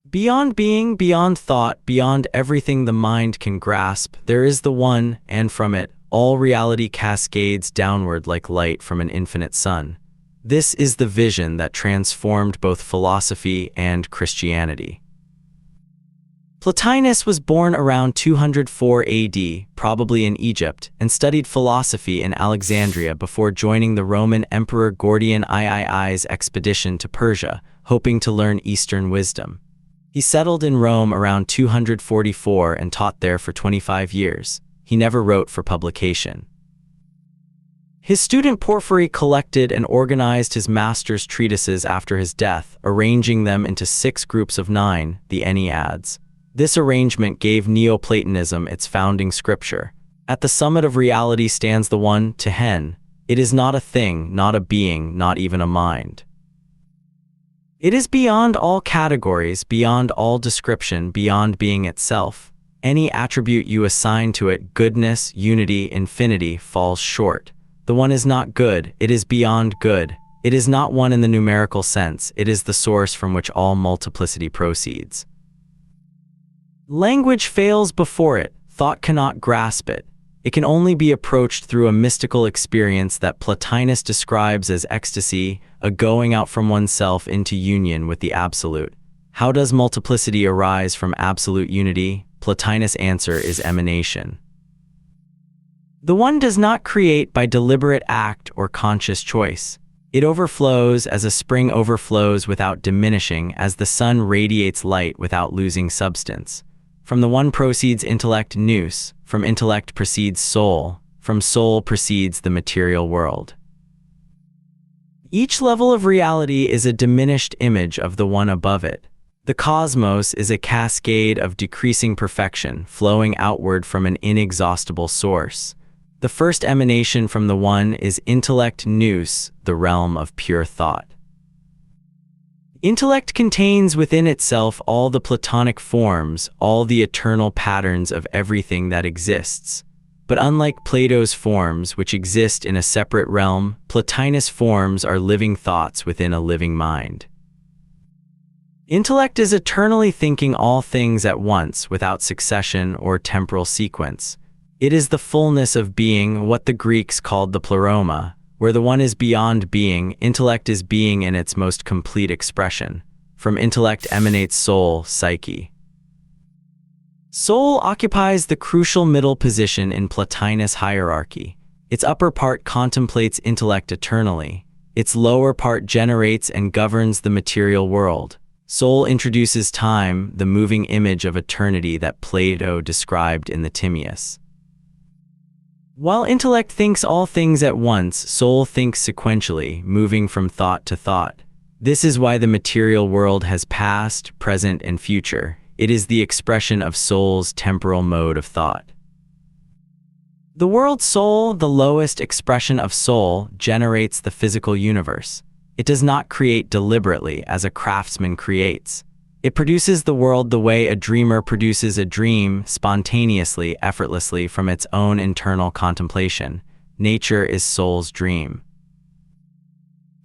Beyond being, beyond thought, beyond everything the mind can grasp, there is the One, and from it, all reality cascades downward like light from an infinite sun. This is the vision that transformed both philosophy and Christianity. Plotinus was born around 204 AD, probably in Egypt, and studied philosophy in Alexandria before joining the Roman Emperor Gordian III's expedition to Persia, hoping to learn Eastern wisdom. He settled in Rome around 244 and taught there for 25 years. He never wrote for publication. His student Porphyry collected and organized his master's treatises after his death, arranging them into 6 groups of 9, the Enneads. This arrangement gave Neoplatonism its founding scripture. At the summit of reality stands the One, to hen. It is not a thing, not a being, not even a mind. It is beyond all categories, beyond all description, beyond being itself. Any attribute you assign to it, goodness, unity, infinity, falls short. The One is not good, it is beyond good. It is not one in the numerical sense, it is the source from which all multiplicity proceeds. Language fails before it, thought cannot grasp it. It can only be approached through a mystical experience that Plotinus describes as ecstasy, a going out from oneself into union with the absolute. How does multiplicity arise from absolute unity? Plotinus' answer is emanation. The One does not create by deliberate act or conscious choice. It overflows as a spring overflows without diminishing, as the sun radiates light without losing substance. From the One proceeds intellect nous, from intellect proceeds soul, from soul proceeds the material world. Each level of reality is a diminished image of the One above it. The cosmos is a cascade of decreasing perfection, flowing outward from an inexhaustible source. The first emanation from the One is intellect nous, the realm of pure thought. Intellect contains within itself all the Platonic forms, all the eternal patterns of everything that exists. But unlike Plato's forms, which exist in a separate realm, Plotinus' forms are living thoughts within a living mind. Intellect is eternally thinking all things at once, without succession or temporal sequence. It is the fullness of being, what the Greeks called the pleroma. Where the One is beyond being, intellect is being in its most complete expression. From intellect emanates soul, psyche. Soul occupies the crucial middle position in Plotinus' hierarchy. Its upper part contemplates intellect eternally. Its lower part generates and governs the material world. Soul introduces time, the moving image of eternity that Plato described in the Timaeus. While intellect thinks all things at once, soul thinks sequentially, moving from thought to thought. This is why the material world has past, present, and future. It is the expression of soul's temporal mode of thought. The world soul, the lowest expression of soul, generates the physical universe. It does not create deliberately as a craftsman creates. It produces the world the way a dreamer produces a dream, spontaneously, effortlessly from its own internal contemplation. Nature is soul's dream.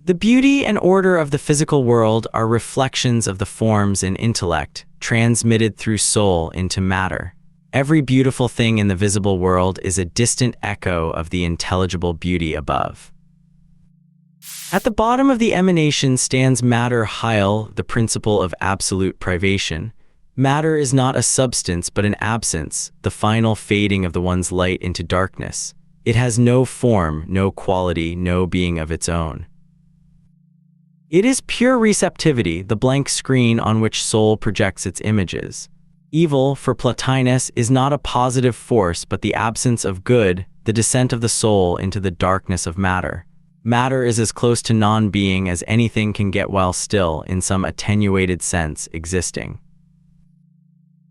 The beauty and order of the physical world are reflections of the forms in intellect, transmitted through soul into matter. Every beautiful thing in the visible world is a distant echo of the intelligible beauty above. At the bottom of the emanation stands matter heil, the principle of absolute privation. Matter is not a substance but an absence, the final fading of the One's light into darkness. It has no form, no quality, no being of its own. It is pure receptivity, the blank screen on which soul projects its images. Evil, for Plotinus, is not a positive force but the absence of good, the descent of the soul into the darkness of matter. Matter is as close to non-being as anything can get while still, in some attenuated sense, existing.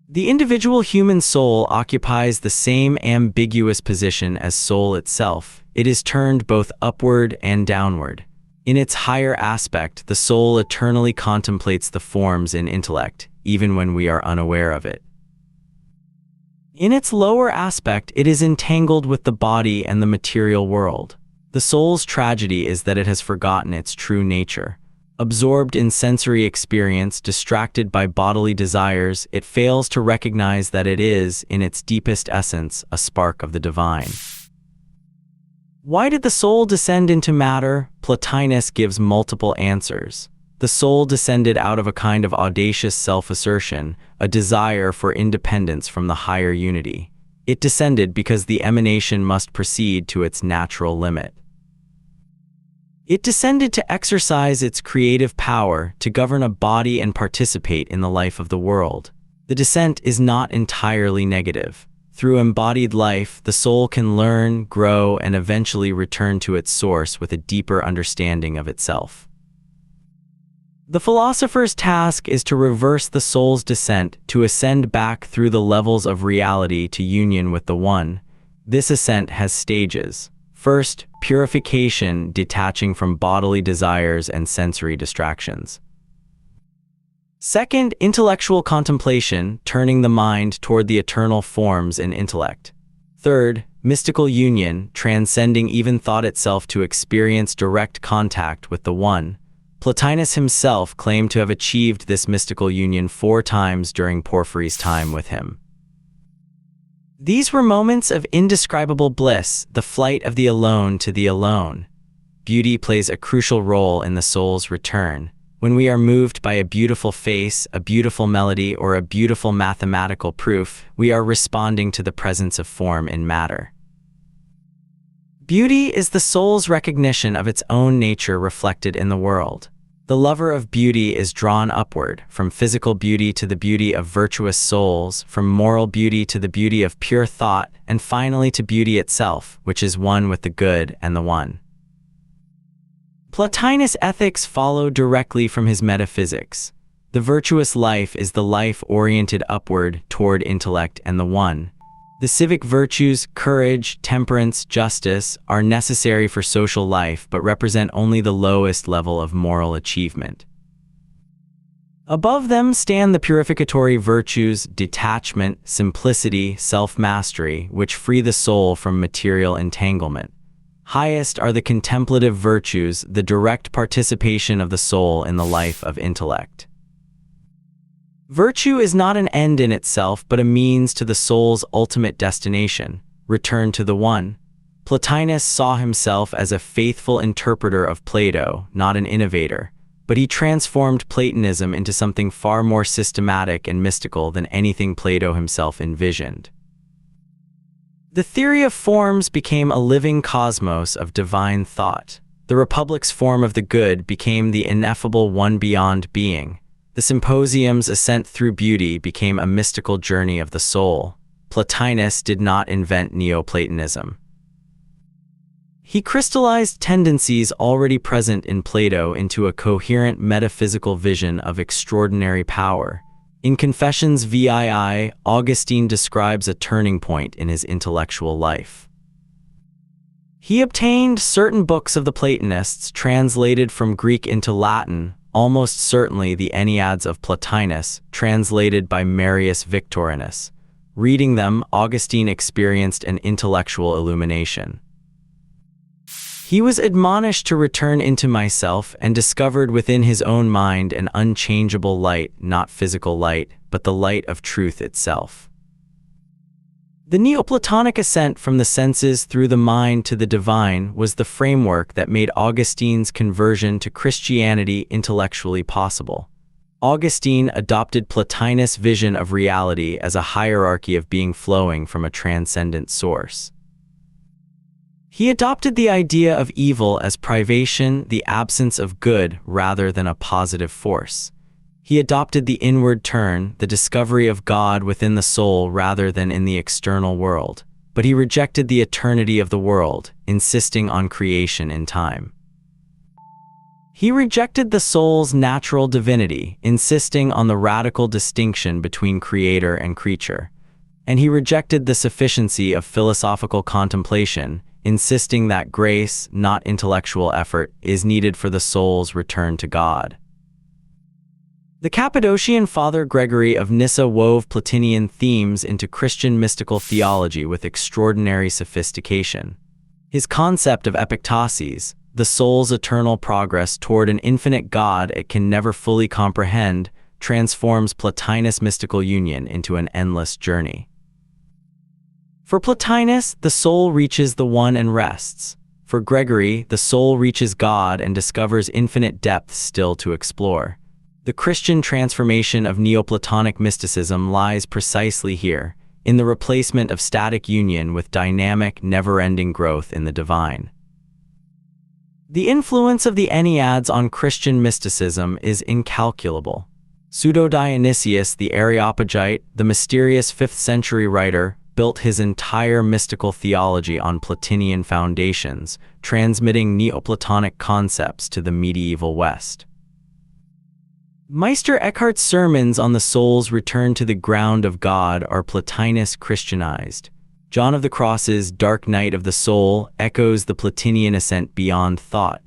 The individual human soul occupies the same ambiguous position as soul itself. It is turned both upward and downward. In its higher aspect, the soul eternally contemplates the forms in intellect, even when we are unaware of it. In its lower aspect, it is entangled with the body and the material world. The soul's tragedy is that it has forgotten its true nature. Absorbed in sensory experience, distracted by bodily desires, it fails to recognize that it is, in its deepest essence, a spark of the divine. Why did the soul descend into matter? Plotinus gives multiple answers. The soul descended out of a kind of audacious self-assertion, a desire for independence from the higher unity. It descended because the emanation must proceed to its natural limit. It descended to exercise its creative power, to govern a body and participate in the life of the world. The descent is not entirely negative. Through embodied life, the soul can learn, grow, and eventually return to its source with a deeper understanding of itself. The philosopher's task is to reverse the soul's descent, to ascend back through the levels of reality to union with the One. This ascent has stages. First, purification, detaching from bodily desires and sensory distractions. Second, intellectual contemplation, turning the mind toward the eternal forms in intellect. Third, mystical union, transcending even thought itself to experience direct contact with the One. Plotinus himself claimed to have achieved this mystical union 4 times during Porphyry's time with him. These were moments of indescribable bliss, the flight of the alone to the alone. Beauty plays a crucial role in the soul's return. When we are moved by a beautiful face, a beautiful melody, or a beautiful mathematical proof, we are responding to the presence of form in matter. Beauty is the soul's recognition of its own nature reflected in the world. The lover of beauty is drawn upward, from physical beauty to the beauty of virtuous souls, from moral beauty to the beauty of pure thought, and finally to beauty itself, which is one with the good and the One. Plotinus' ethics follow directly from his metaphysics. The virtuous life is the life oriented upward toward intellect and the One. The civic virtues, courage, temperance, justice, are necessary for social life but represent only the lowest level of moral achievement. Above them stand the purificatory virtues, detachment, simplicity, self-mastery, which free the soul from material entanglement. Highest are the contemplative virtues, the direct participation of the soul in the life of intellect. Virtue is not an end in itself, but a means to the soul's ultimate destination, return to the One. Plotinus saw himself as a faithful interpreter of Plato, not an innovator, but he transformed Platonism into something far more systematic and mystical than anything Plato himself envisioned. The theory of forms became a living cosmos of divine thought. The Republic's form of the good became the ineffable one beyond being. The symposium's ascent through beauty became a mystical journey of the soul. Plotinus did not invent Neoplatonism. He crystallized tendencies already present in Plato into a coherent metaphysical vision of extraordinary power. In Confessions VII, Augustine describes a turning point in his intellectual life. He obtained certain books of the Platonists translated from Greek into Latin, almost certainly the Enneads of Plotinus, translated by Marius Victorinus. Reading them, Augustine experienced an intellectual illumination. He was admonished to return into myself and discovered within his own mind an unchangeable light, not physical light, but the light of truth itself. The Neoplatonic ascent from the senses through the mind to the divine was the framework that made Augustine's conversion to Christianity intellectually possible. Augustine adopted Plotinus' vision of reality as a hierarchy of being flowing from a transcendent source. He adopted the idea of evil as privation, the absence of good, rather than a positive force. He adopted the inward turn, the discovery of God within the soul rather than in the external world. But he rejected the eternity of the world, insisting on creation in time. He rejected the soul's natural divinity, insisting on the radical distinction between creator and creature. And he rejected the sufficiency of philosophical contemplation, insisting that grace, not intellectual effort, is needed for the soul's return to God. The Cappadocian Father Gregory of Nyssa wove Platonian themes into Christian mystical theology with extraordinary sophistication. His concept of epictasis, the soul's eternal progress toward an infinite God it can never fully comprehend, transforms Plotinus' mystical union into an endless journey. For Plotinus, the soul reaches the One and rests. For Gregory, the soul reaches God and discovers infinite depths still to explore. The Christian transformation of Neoplatonic mysticism lies precisely here, in the replacement of static union with dynamic, never-ending growth in the divine. The influence of the Enneads on Christian mysticism is incalculable. Pseudo-Dionysius the Areopagite, the mysterious 5th-century writer, built his entire mystical theology on Platonian foundations, transmitting Neoplatonic concepts to the medieval West. Meister Eckhart's sermons on the soul's return to the ground of God are Plotinus Christianized. John of the Cross's Dark Night of the Soul echoes the Platonian ascent beyond thought.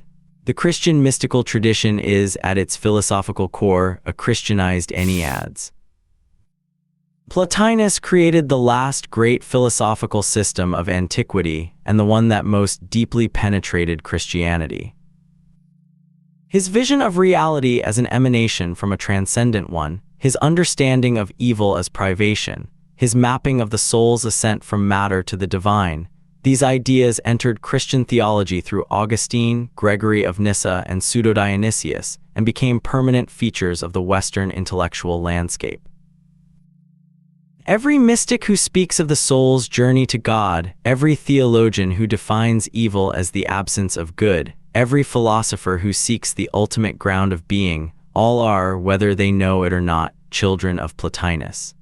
The Christian mystical tradition is, at its philosophical core, a Christianized Enneads. Plotinus created the last great philosophical system of antiquity and the one that most deeply penetrated Christianity. His vision of reality as an emanation from a transcendent one, his understanding of evil as privation, his mapping of the soul's ascent from matter to the divine, these ideas entered Christian theology through Augustine, Gregory of Nyssa, and Pseudo-Dionysius, and became permanent features of the Western intellectual landscape. Every mystic who speaks of the soul's journey to God, every theologian who defines evil as the absence of good, every philosopher who seeks the ultimate ground of being, all are, whether they know it or not, children of Plotinus.